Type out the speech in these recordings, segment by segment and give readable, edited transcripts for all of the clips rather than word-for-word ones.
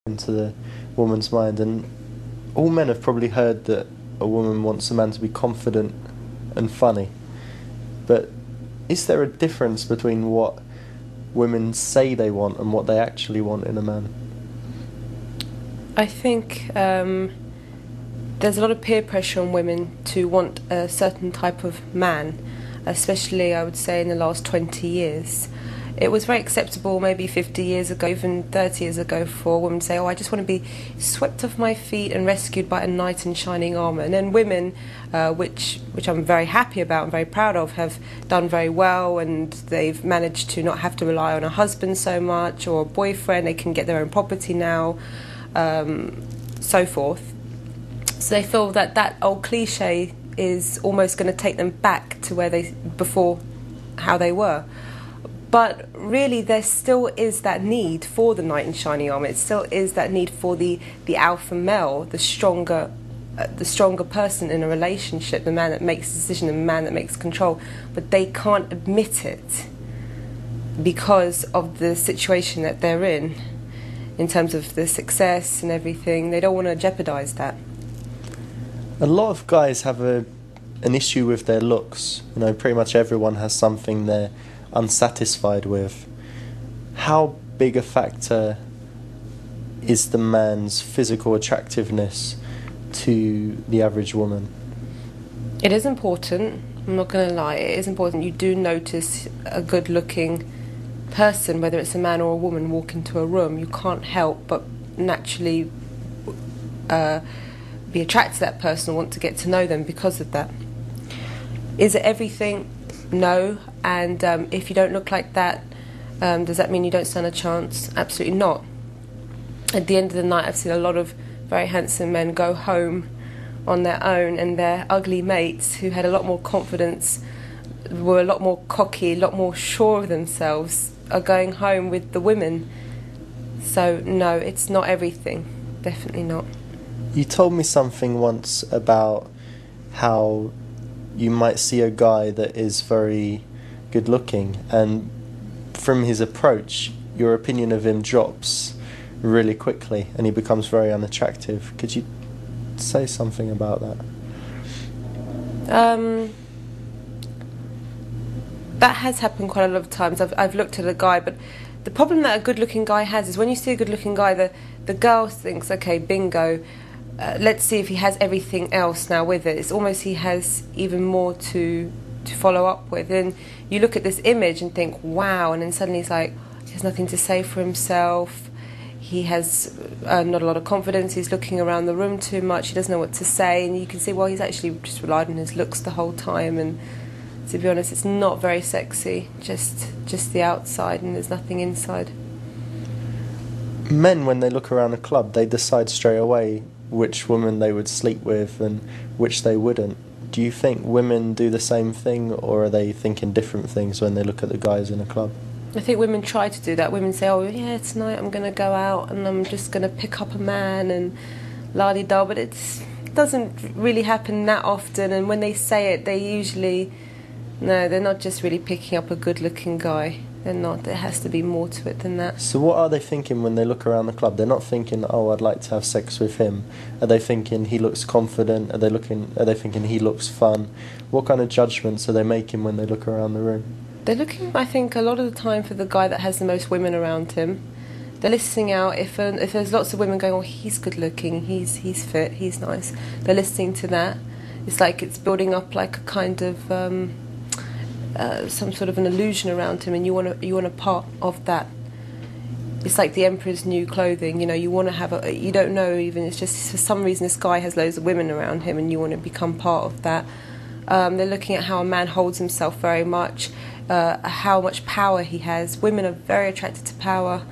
into the woman's mind, and all men have probably heard that a woman wants a man to be confident and funny. But is there a difference between what women say they want and what they actually want in a man? I think there's a lot of peer pressure on women to want a certain type of man, especially I would say in the last 20 years. It was very acceptable maybe 50 years ago, even 30 years ago, for a woman to say, oh, I just want to be swept off my feet and rescued by a knight in shining armour. And then women, which I'm very happy about and very proud of, have done very well, and they've managed to not have to rely on a husband so much or a boyfriend. They can get their own property now, so forth. So they feel that that old cliche is almost going to take them back to where how they were. But really, there still is that need for the knight in shining armour. It still is that need for the alpha male, the stronger person in a relationship, the man that makes the decision, the man that makes control. But they can't admit it because of the situation that they're in terms of the success and everything. They don't want to jeopardise that. A lot of guys have an issue with their looks. You know, pretty much everyone has something they're unsatisfied with. How big a factor is the man's physical attractiveness to the average woman? It is important, I'm not going to lie, it is important. You do notice a good looking person, whether it's a man or a woman, walk into a room. You can't help but naturally be attracted to that person and want to get to know them because of that. Is it everything? No. And if you don't look like that, does that mean you don't stand a chance? Absolutely not. At the end of the night, I've seen a lot of very handsome men go home on their own, and their ugly mates, who had a lot more confidence, were a lot more cocky, a lot more sure of themselves, are going home with the women. So no, it's not everything. Definitely not. You told me something once about how you might see a guy that is very good looking, and from his approach your opinion of him drops really quickly and he becomes very unattractive. Could you say something about that? That has happened quite a lot of times. I've looked at a guy, but the problem that a good looking guy has is when you see a good looking guy, the girl thinks, okay, bingo, let's see if he has everything else now with it. It's almost he has even more to follow up with. And you look at this image and think, wow, and then suddenly he's like, he has nothing to say for himself. He has not a lot of confidence. He's looking around the room too much. He doesn't know what to say. And you can see, well, he's actually just relied on his looks the whole time. And to be honest, it's not very sexy, just the outside, and there's nothing inside. Men, when they look around a club, they decide straight away which woman they would sleep with and which they wouldn't. Do you think women do the same thing, or are they thinking different things when they look at the guys in a club? I think women try to do that. Women say, oh yeah, tonight I'm going to go out and I'm just going to pick up a man and la-di-da, but it doesn't really happen that often. And when they say it, they usually, no, they're not just really picking up a good-looking guy. They're not. There has to be more to it than that. So what are they thinking when they look around the club? They're not thinking, oh, I'd like to have sex with him. Are they thinking he looks confident? Are they thinking he looks fun? What kind of judgments are they making when they look around the room? They're looking, I think, a lot of the time for the guy that has the most women around him. They're listening out. If there's lots of women going, oh, he's good looking, he's fit, he's nice. They're listening to that. It's like it's building up like a kind of some sort of an illusion around him, and you want a part of that. It's like the emperor's new clothing. You know, you want to have you don't know even. It's just for some reason this guy has loads of women around him, and you want to become part of that. They're looking at how a man holds himself very much, how much power he has. Women are very attracted to power,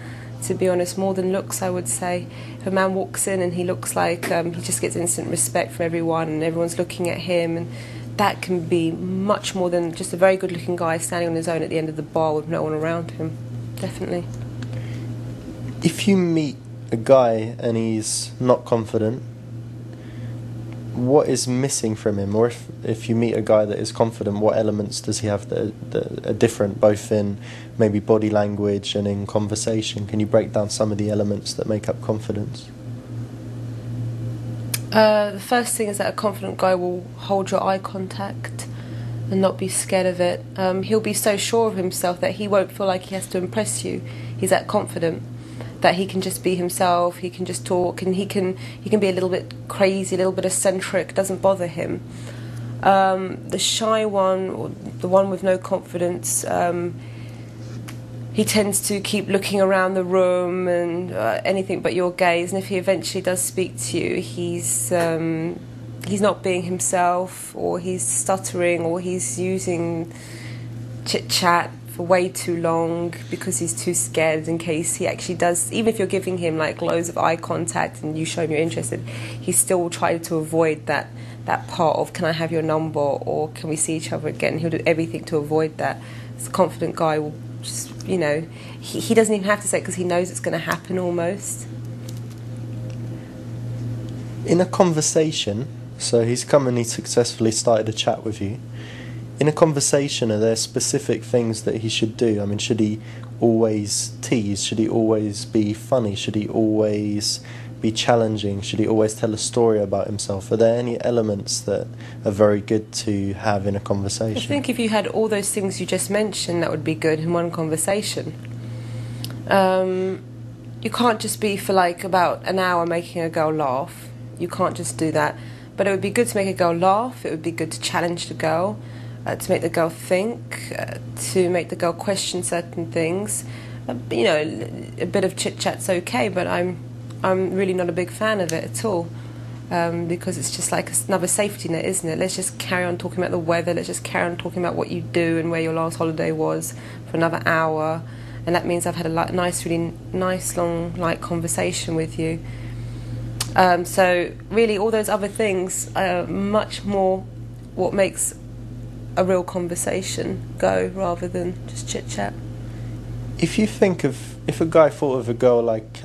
to be honest, more than looks, I would say. If a man walks in and he looks like he just gets instant respect from everyone and everyone's looking at him, and that can be much more than just a very good-looking guy standing on his own at the end of the bar with no one around him. Definitely. If you meet a guy and he's not confident, what is missing from him, or if you meet a guy that is confident, what elements does he have that are different, both in maybe body language and in conversation? Can you break down some of the elements that make up confidence? The first thing is that a confident guy will hold your eye contact and not be scared of it. He'll be so sure of himself that he won't feel like he has to impress you. He's that confident that he can just be himself, he can just talk, and he can be a little bit crazy, a little bit eccentric, doesn't bother him. The shy one, or the one with no confidence, he tends to keep looking around the room and anything but your gaze, and if he eventually does speak to you, he's not being himself, or he's stuttering, or he's using chit-chat for way too long because he's too scared in case he actually does. Even if you're giving him like loads of eye contact and you show him you're interested, he still will try to avoid that part of, can I have your number, or can we see each other again? He'll do everything to avoid that. This confident guy will just, you know, he doesn't even have to say it because he knows it's going to happen almost. In a conversation, so he's come and he successfully started a chat with you. In a conversation, are there specific things that he should do? I mean, should he always tease? Should he always be funny? Should he always be challenging? Should he always tell a story about himself? Are there any elements that are very good to have in a conversation? I think if you had all those things you just mentioned, that would be good in one conversation. You can't just be for like about an hour making a girl laugh. You can't just do that. But it would be good to make a girl laugh. It would be good to challenge the girl. To make the girl think, to make the girl question certain things. You know, a bit of chit-chat's okay, but I'm really not a big fan of it at all, because it's just like another safety net, isn't it? Let's just carry on talking about the weather, let's just carry on talking about what you do and where your last holiday was for another hour, and that means I've had a really nice, long, light conversation with you. So really all those other things are much more what makes a real conversation go, rather than just chit chat. If a guy thought of a girl like